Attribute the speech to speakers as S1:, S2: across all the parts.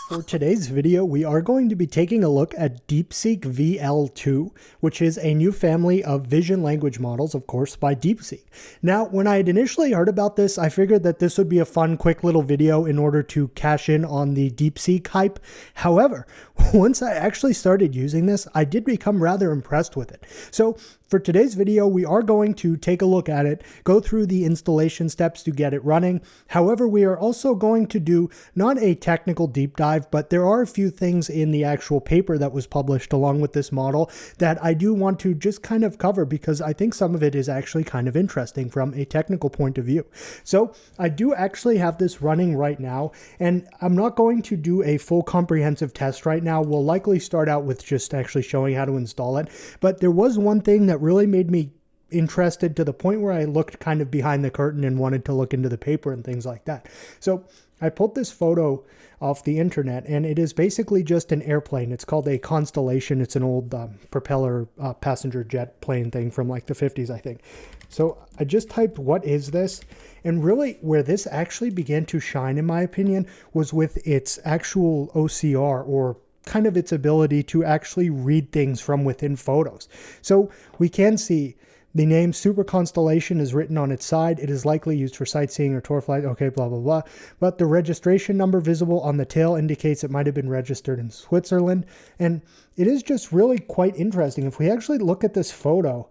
S1: For today's video, we are going to be taking a look at DeepSeek VL2, which is a new family of vision language models, of course, by DeepSeek. Now, when I had initially heard about this, I figured that this would be a fun, quick little video in order to cash in on the DeepSeek hype. However, once I actually started using this, I did become rather impressed with it. So for today's video, we are going to take a look at it, go through the installation steps to get it running. However, we are also going to do not a technical deep dive, but there are a few things in the actual paper that was published along with this model that I do want to just kind of cover because I think some of it is actually kind of interesting from a technical point of view. So I do actually have this running right now, and I'm not going to do a full comprehensive test right now. We'll likely start out with just actually showing how to install it. But there was one thing that really made me interested to the point where I looked kind of behind the curtain and wanted to look into the paper and things like that. So I pulled this photo off the internet, and it is basically just an airplane. It's called a Constellation. It's an old propeller passenger jet plane thing from like the 50s, I think. So I just typed, "What is this?" And really where this actually began to shine, in my opinion, was with its actual OCR, or kind of its ability to actually read things from within photos. So we can see the name Super Constellation is written on its side. It is likely used for sightseeing or tour flight. Okay, blah, blah, blah. But the registration number visible on the tail indicates it might have been registered in Switzerland. And it is just really quite interesting. If we actually look at this photo,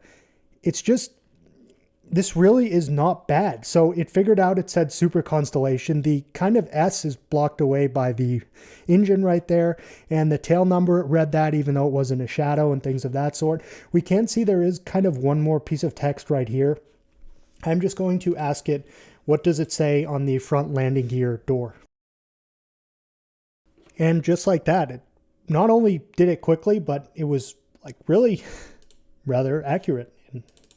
S1: it's just, this really is not bad. So it figured out, it said Super Constellation. The kind of S is blocked away by the engine right there. And the tail number read that even though it wasn't a shadow and things of that sort. We can see there is kind of one more piece of text right here. I'm just going to ask it, what does it say on the front landing gear door? And just like that, it not only did it quickly, but it was like really rather accurate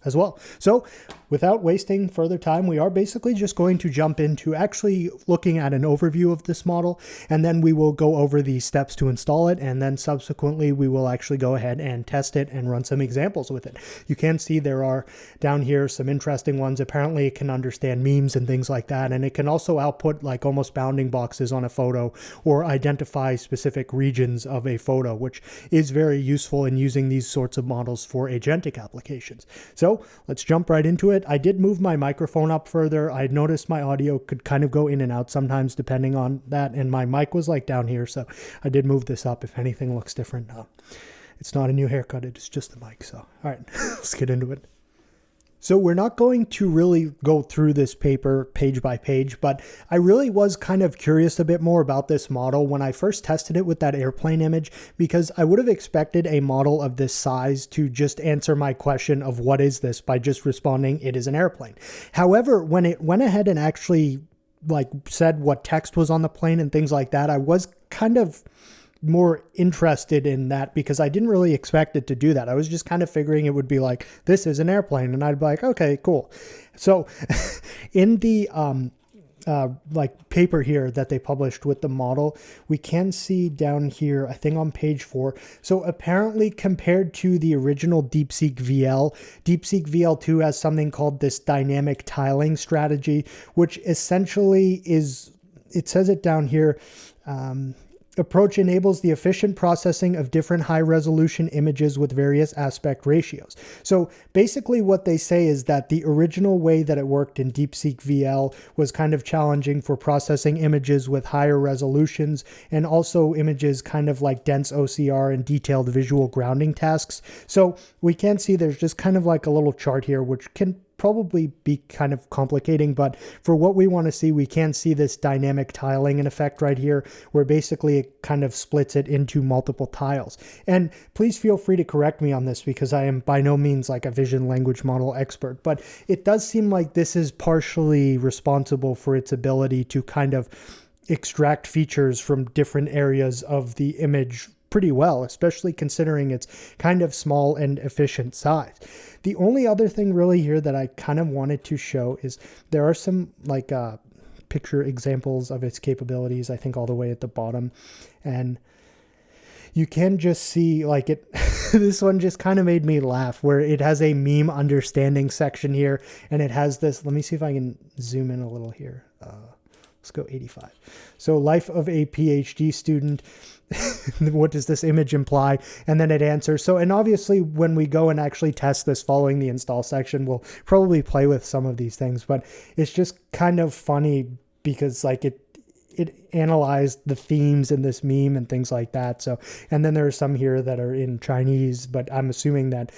S1: as well. So without wasting further time, we are basically just going to jump into actually looking at an overview of this model, and then we will go over the steps to install it, and then subsequently we will actually go ahead and test it and run some examples with it. You can see there are down here some interesting ones. Apparently it can understand memes and things like that, and it can also output like almost bounding boxes on a photo or identify specific regions of a photo, which is very useful in using these sorts of models for agentic applications. So let's jump right into it. I did move my microphone up further. I noticed my audio could kind of go in and out sometimes depending on that, and my mic was like down here, so I did move this up if anything looks different. It's not a new haircut, it's just the mic. So all right, let's get into it. So we're not going to really go through this paper page by page, but I really was kind of curious a bit more about this model when I first tested it with that airplane image, because I would have expected a model of this size to just answer my question of what is this by just responding, it is an airplane. However, when it went ahead and actually like said what text was on the plane and things like that, I was kind of more interested in that because I didn't really expect it to do that. I was just kind of figuring it would be like, this is an airplane, and I'd be like, okay, cool. So in the like paper here that they published with the model, we can see down here, I think on page 4. So apparently compared to the original DeepSeek DeepSeek VL2 has something called this dynamic tiling strategy, which essentially is, it says it down here, approach enables the efficient processing of different high-resolution images with various aspect ratios. So basically what they say is that the original way that it worked in DeepSeek VL was kind of challenging for processing images with higher resolutions, and also images kind of like dense OCR and detailed visual grounding tasks. So we can see there's just kind of like a little chart here, which can probably be kind of complicating, but for what we want to see, we can see this dynamic tiling in effect right here, where basically it kind of splits it into multiple tiles. And please feel free to correct me on this because I am by no means like a vision language model expert, but it does seem like this is partially responsible for its ability to kind of extract features from different areas of the image pretty well, especially considering its kind of small and efficient size. The only other thing really here that I kind of wanted to show is there are some like picture examples of its capabilities, I think all the way at the bottom. And you can just see like it, this one just kind of made me laugh, where it has a meme understanding section here, and it has this, let me see if I can zoom in a little here. Let's go 85. So life of a PhD student. What does this image imply? And then it answers. So, and obviously when we go and actually test this following the install section, we'll probably play with some of these things, but it's just kind of funny because like it analyzed the themes in this meme and things like that. So, and then there are some here that are in Chinese, but I'm assuming that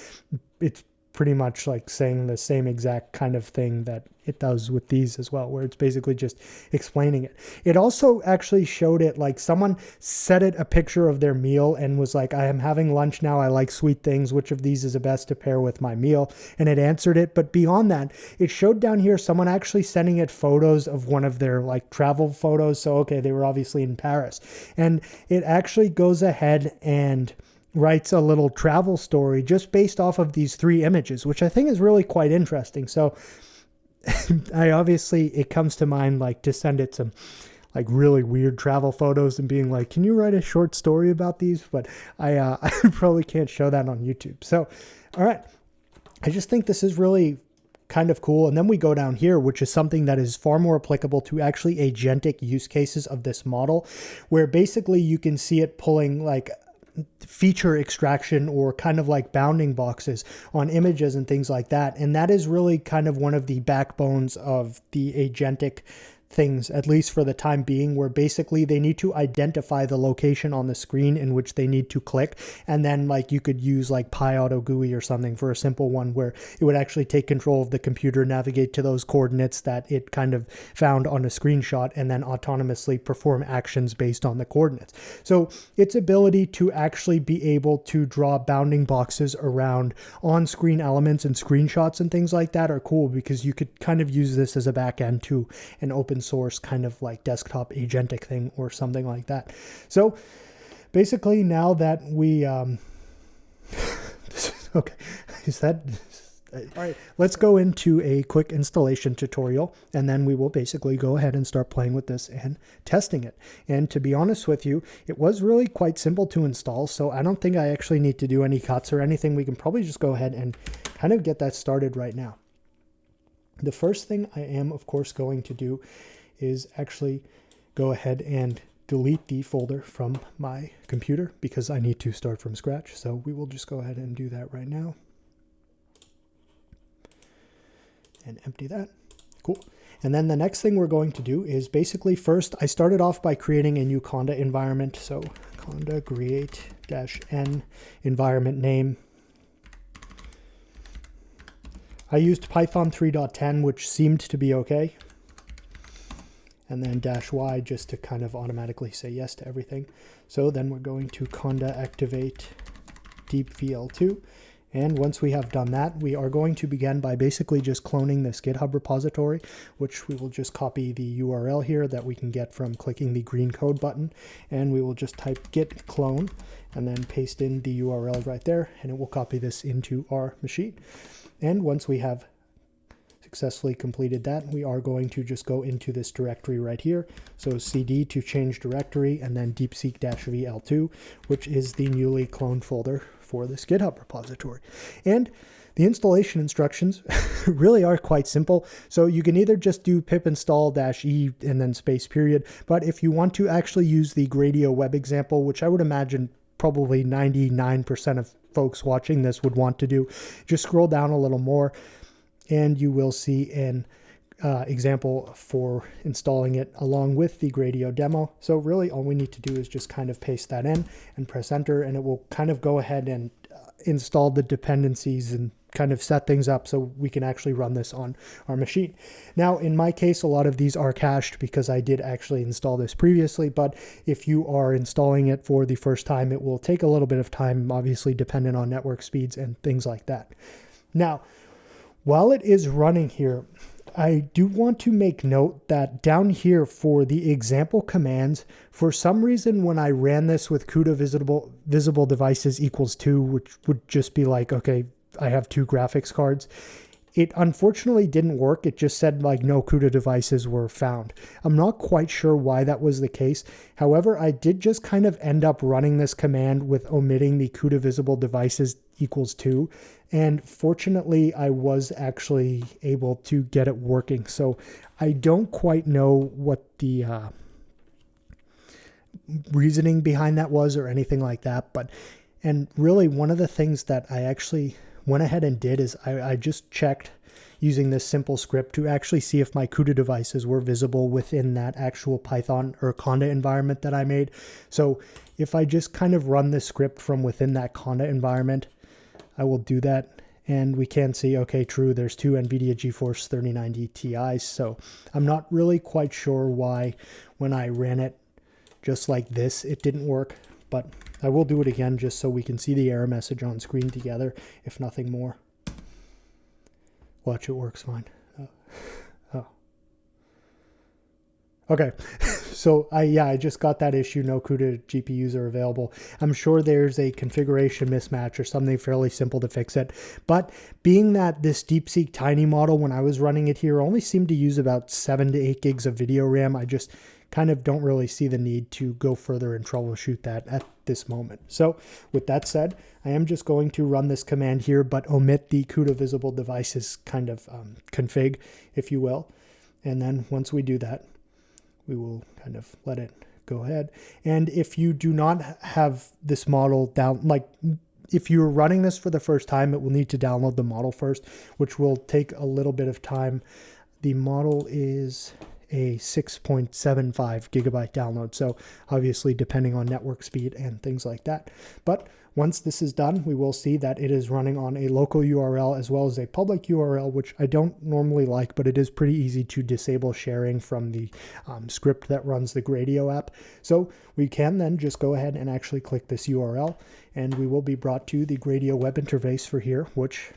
S1: it's pretty much like saying the same exact kind of thing that it does with these as well, where it's basically just explaining it. It also actually showed it like someone set it a picture of their meal and was like, I am having lunch now. I like sweet things. Which of these is the best to pair with my meal? And it answered it. But beyond that, it showed down here someone actually sending it photos of one of their like travel photos. So, okay, they were obviously in Paris. And it actually goes ahead and writes a little travel story just based off of these 3 images, which I think is really quite interesting. So it comes to mind like to send it some like really weird travel photos and being like, can you write a short story about these? But I probably can't show that on YouTube. So, all right. I just think this is really kind of cool. And then we go down here, which is something that is far more applicable to actually agentic use cases of this model, where basically you can see it pulling like feature extraction or kind of like bounding boxes on images and things like that. And that is really kind of one of the backbones of the agentic things, at least for the time being, where basically they need to identify the location on the screen in which they need to click. And then like you could use like PyAuto GUI or something for a simple one where it would actually take control of the computer, navigate to those coordinates that it kind of found on a screenshot, and then autonomously perform actions based on the coordinates. So its ability to actually be able to draw bounding boxes around on-screen elements and screenshots and things like that are cool, because you could kind of use this as a backend to an open source kind of like desktop agentic thing or something like that. So basically now that we okay, is that all right? Let's go into a quick installation tutorial, and then we will basically go ahead and start playing with this and testing it. And to be honest with you, it was really quite simple to install, so I don't think I actually need to do any cuts or anything. We can probably just go ahead and kind of get that started right now. The first thing I am, of course, going to do is actually go ahead and delete the folder from my computer because I need to start from scratch. So we will just go ahead and do that right now. And empty that. Cool. And then the next thing we're going to do is basically first, I started off by creating a new Conda environment. So Conda create-n environment name. I used Python 3.10, which seemed to be okay. And then -y just to kind of automatically say yes to everything. So then we're going to Conda activate deep VL2. And once we have done that, we are going to begin by basically just cloning this GitHub repository, which we will just copy the URL here that we can get from clicking the green code button. And we will just type git clone and then paste in the URL right there. And it will copy this into our machine. And once we have successfully completed that, we are going to just go into this directory right here. So cd to change directory, and then DeepSeek VL2, which is the newly cloned folder for this GitHub repository. And the installation instructions really are quite simple. So you can either just do pip install -e and then space period. But if you want to actually use the Gradio web example, which I would imagine probably 99% of folks watching this would want to do, just scroll down a little more and you will see an example for installing it along with the Gradio demo. So really all we need to do is just kind of paste that in and press enter, and it will kind of go ahead and install the dependencies and kind of set things up so we can actually run this on our machine. Now, in my case, a lot of these are cached because I did actually install this previously, but if you are installing it for the first time, it will take a little bit of time, obviously dependent on network speeds and things like that. Now, while it is running here, I do want to make note that down here for the example commands, for some reason when I ran this with CUDA visible devices equals 2, which would just be like, okay, I have 2 graphics cards, it unfortunately didn't work. It just said like no CUDA devices were found. I'm not quite sure why that was the case. However, I did just kind of end up running this command with omitting the CUDA visible devices equals 2. And fortunately, I was actually able to get it working. So I don't quite know what the reasoning behind that was or anything like that. And really, one of the things that I actually went ahead and did is I just checked using this simple script to actually see if my CUDA devices were visible within that actual Python or Conda environment that I made. So if I just kind of run this script from within that Conda environment, I will do that. And we can see, okay, true, there's 2 NVIDIA GeForce 3090 Ti's. So I'm not really quite sure why when I ran it just like this, it didn't work. But I will do it again just so we can see the error message on screen together, if nothing more. Watch, it works fine. Oh. Okay, so I just got that issue. No CUDA GPUs are available. I'm sure there's a configuration mismatch or something fairly simple to fix it. But being that this DeepSeek Tiny model, when I was running it here, only seemed to use about 7 to 8 gigs of video RAM, I just kind of don't really see the need to go further and troubleshoot that at this moment. So with that said, I am just going to run this command here, but omit the CUDA visible devices kind of config, if you will. And then once we do that, we will kind of let it go ahead. And if you do not have this model down, like if you're running this for the first time, it will need to download the model first, which will take a little bit of time. The model is a 6.75 gigabyte download. So obviously depending on network speed and things like that. But once this is done, we will see that it is running on a local URL as well as a public URL, which I don't normally like, but it is pretty easy to disable sharing from the script that runs the Gradio app. So we can then just go ahead and actually click this URL, and we will be brought to the Gradio web interface for here, which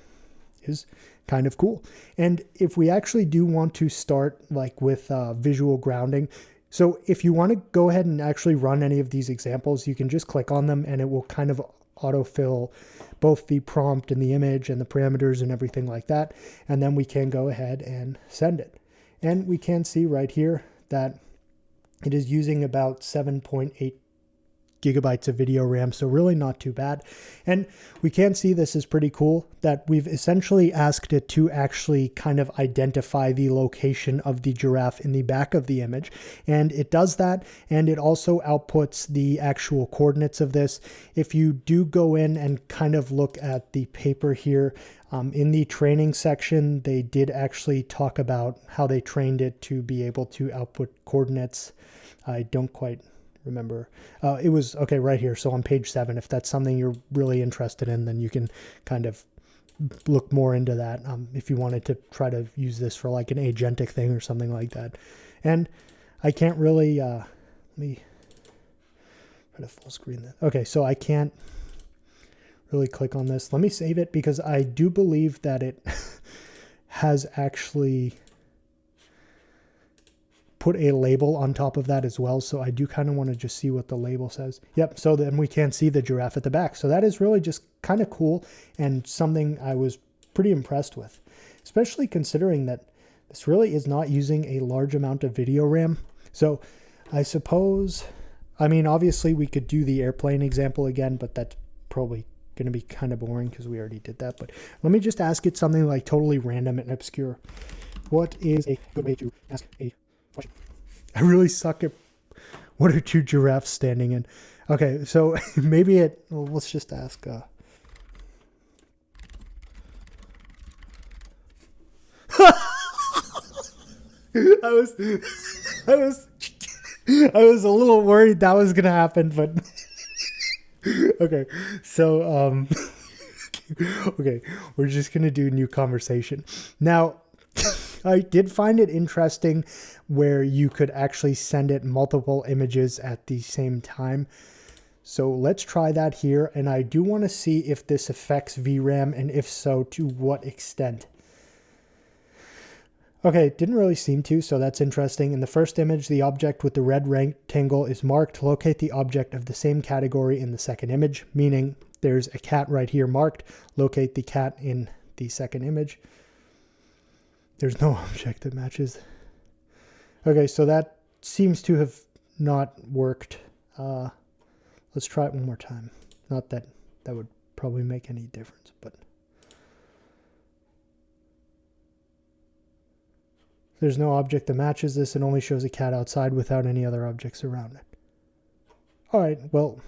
S1: is kind of cool. And if we actually do want to start like with visual grounding, so if you want to go ahead and actually run any of these examples, you can just click on them and it will kind of autofill both the prompt and the image and the parameters and everything like that. And then we can go ahead and send it. And we can see right here that it is using about 7.8 gigabytes of video RAM, so really not too bad. And we can see this is pretty cool that we've essentially asked it to actually kind of identify the location of the giraffe in the back of the image, and it does that, and it also outputs the actual coordinates of this. If you do go in and kind of look at the paper here, in the training section, they did actually talk about how they trained it to be able to output coordinates. I don't quite remember. It was okay right here. So on page 7, if that's something you're really interested in, then you can kind of look more into that if you wanted to try to use this for like an agentic thing or something like that. And I can't really, let me try to full screen that. Okay, so I can't really click on this. Let me save it because I do believe that it has actually put a label on top of that as well. So I do kind of want to just see what the label says. Yep. So then we can see the giraffe at the back. So that is really just kind of cool and something I was pretty impressed with, especially considering that this really is not using a large amount of video RAM. So I suppose, I mean, obviously we could do the airplane example again, but that's probably going to be kind of boring because we already did that. But let me just ask it something like totally random and obscure. What is a good way to ask a question? I really suck at what are 2 giraffes standing in. Okay, so maybe well, let's just ask. I was a little worried that was gonna happen, but okay. So okay, we're just gonna do new conversation now. I did find it interesting where you could actually send it multiple images at the same time. So let's try that here. And I do want to see if this affects VRAM, and if so, to what extent. Okay, it didn't really seem to, so that's interesting. In the first image, the object with the red rectangle is marked. Locate the object of the same category in the second image, meaning there's a cat right here marked. Locate the cat in the second image. There's no object that matches. Okay, so that seems to have not worked. Let's try it one more time. Not that that would probably make any difference, but there's no object that matches this. It only shows a cat outside without any other objects around it. All right, well,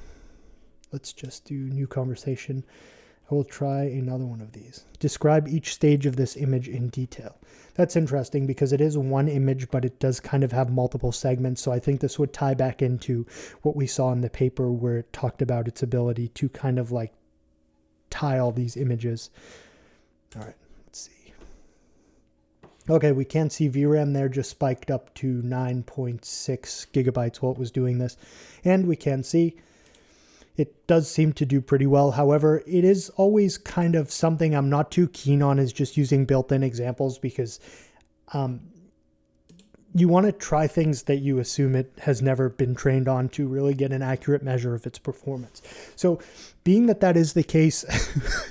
S1: let's just do new conversation. I will try another one of these. Describe each stage of this image in detail. That's interesting because it is one image, but it does kind of have multiple segments. So I think this would tie back into what we saw in the paper where it talked about its ability to kind of like tie all these images. All right, let's see. Okay, we can see VRAM there just spiked up to 9.6 gigabytes while it was doing this. And we can see it does seem to do pretty well. However, it is always kind of something I'm not too keen on is just using built-in examples because you want to try things that you assume it has never been trained on to really get an accurate measure of its performance. So being that that is the case, I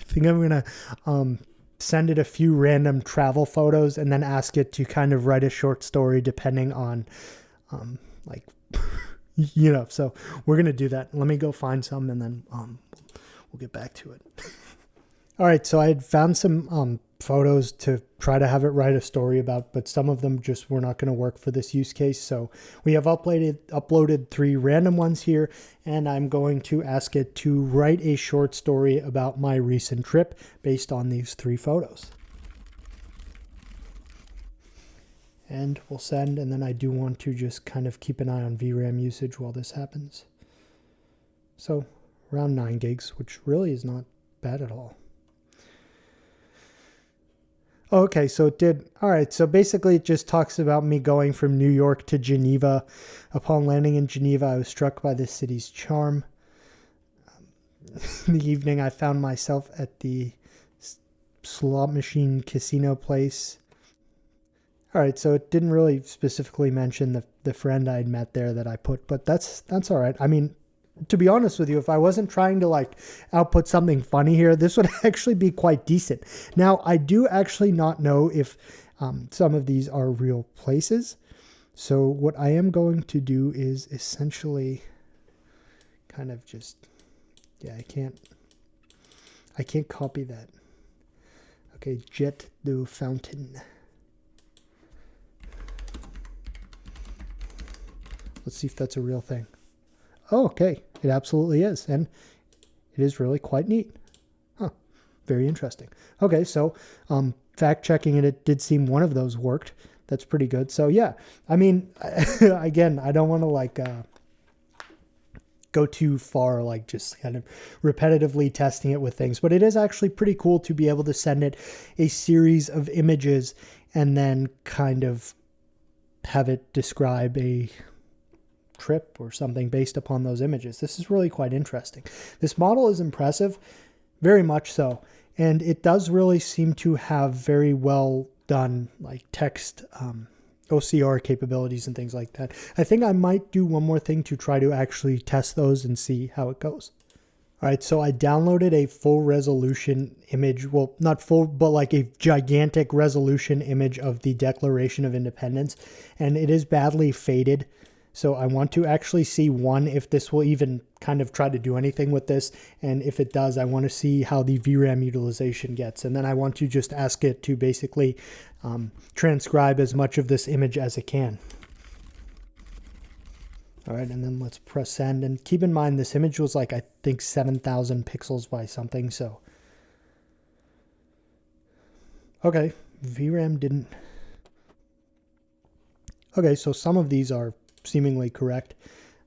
S1: think I'm going to send it a few random travel photos and then ask it to kind of write a short story depending on like... You know, so we're going to do that. Let me go find some and then we'll get back to it. All right, so I had found some photos to try to have it write a story about, but some of them just were not going to work for this use case. So we have uploaded 3 random ones here, and I'm going to ask it to write a short story about my recent trip based on these 3 photos. And we'll send, and then I do want to just kind of keep an eye on VRAM usage while this happens. So around 9 gigs, which really is not bad at all. Okay, so it did. All right, so basically it just talks about me going from New York to Geneva. Upon landing in Geneva, I was struck by the city's charm. In the evening, I found myself at the slot machine casino place. All right, so it didn't really specifically mention the friend I'd met there that I put, but that's all right. I mean, to be honest with you, if I wasn't trying to like output something funny here, this would actually be quite decent. Now, I do actually not know if some of these are real places. So what I am going to do is essentially kind of just, yeah, I can't copy that. Okay, Jet du Fountain. Let's see if that's a real thing. Oh, okay. It absolutely is. And it is really quite neat. Huh. Very interesting. Okay, so fact checking it did seem one of those worked. That's pretty good. So yeah, I mean, again, I don't want to like go too far, like just kind of repetitively testing it with things, but it is actually pretty cool to be able to send it a series of images and then kind of have it describe a trip or something based upon those images. This is really quite interesting. This model is impressive, very much so, and it does really seem to have very well done like text OCR capabilities and things like that. I think I might do one more thing to try to actually test those and see how it goes. All right, so I downloaded a full resolution image, well, not full, but like a gigantic resolution image of the Declaration of Independence, and it is badly faded. So I want to actually see, one, if this will even kind of try to do anything with this. And if it does, I want to see how the VRAM utilization gets. And then I want to just ask it to basically transcribe as much of this image as it can. All right, and then let's press send. And keep in mind, this image was like, I think 7,000 pixels by something. So, okay, VRAM didn't. Okay, so some of these are seemingly correct.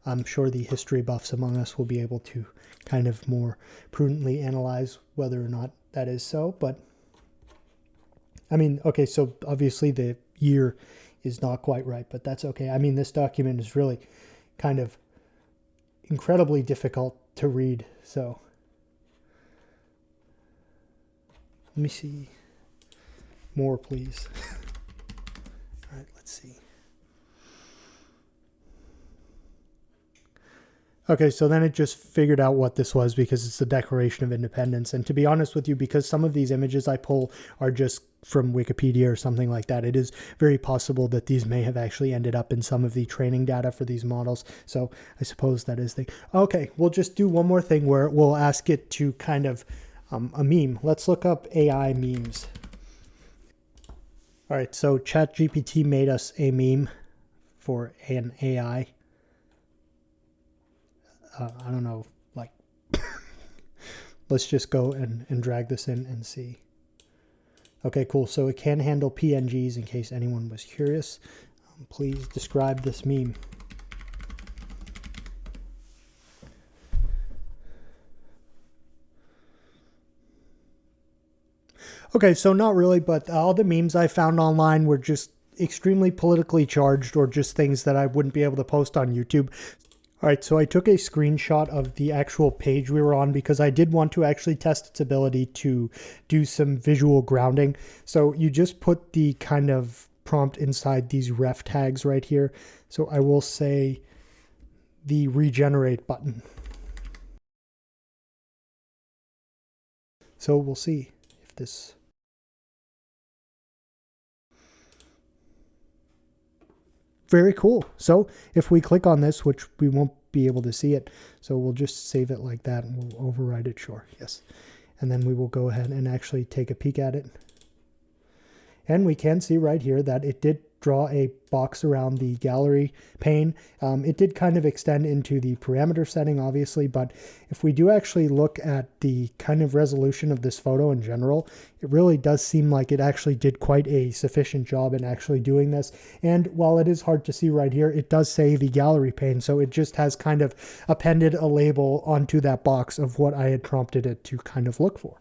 S1: I'm sure the history buffs among us will be able to kind of more prudently analyze whether or not that is so. But I mean, okay, so obviously the year is not quite right, but that's okay. I mean, this document is really kind of incredibly difficult to read. So let me see more, please. All right, let's see. Okay, so then it just figured out what this was because it's the Declaration of Independence. And to be honest with you, because some of these images I pull are just from Wikipedia or something like that, it is very possible that these may have actually ended up in some of the training data for these models. So I suppose that is the... Okay, we'll just do one more thing where we'll ask it to kind of a meme. Let's look up AI memes. All right, so ChatGPT made us a meme for an AI. I don't know, like, let's just go and drag this in and see. Okay, cool. So it can handle PNGs in case anyone was curious. Please describe this meme. Okay, so not really, but all the memes I found online were just extremely politically charged or just things that I wouldn't be able to post on YouTube. All right, so I took a screenshot of the actual page we were on because I did want to actually test its ability to do some visual grounding. So you just put the kind of prompt inside these ref tags right here. So I will say the regenerate button. So we'll see if this... Very cool. So if we click on this, which we won't be able to see it, so we'll just save it like that and we'll override it. Sure. Yes. And then we will go ahead and actually take a peek at it. And we can see right here that it did draw a box around the gallery pane. It did kind of extend into the parameter setting, obviously, but if we do actually look at the kind of resolution of this photo in general, it really does seem like it actually did quite a sufficient job in actually doing this. And while it is hard to see right here, it does say the gallery pane, so it just has kind of appended a label onto that box of what I had prompted it to kind of look for.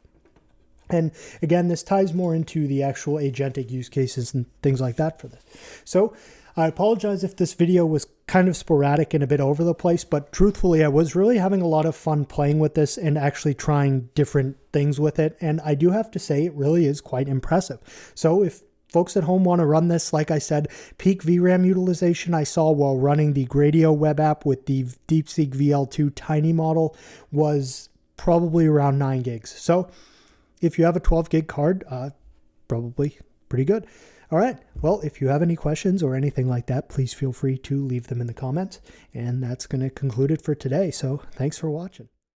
S1: And again, this ties more into the actual agentic use cases and things like that for this. So I apologize if this video was kind of sporadic and a bit over the place, but truthfully, I was really having a lot of fun playing with this and actually trying different things with it. And I do have to say, it really is quite impressive. So if folks at home want to run this, like I said, peak VRAM utilization I saw while running the Gradio web app with the DeepSeek VL2 tiny model was probably around 9 gigs. So if you have a 12 gig card, probably pretty good. All right. Well, if you have any questions or anything like that, please feel free to leave them in the comments. And that's going to conclude it for today. So thanks for watching.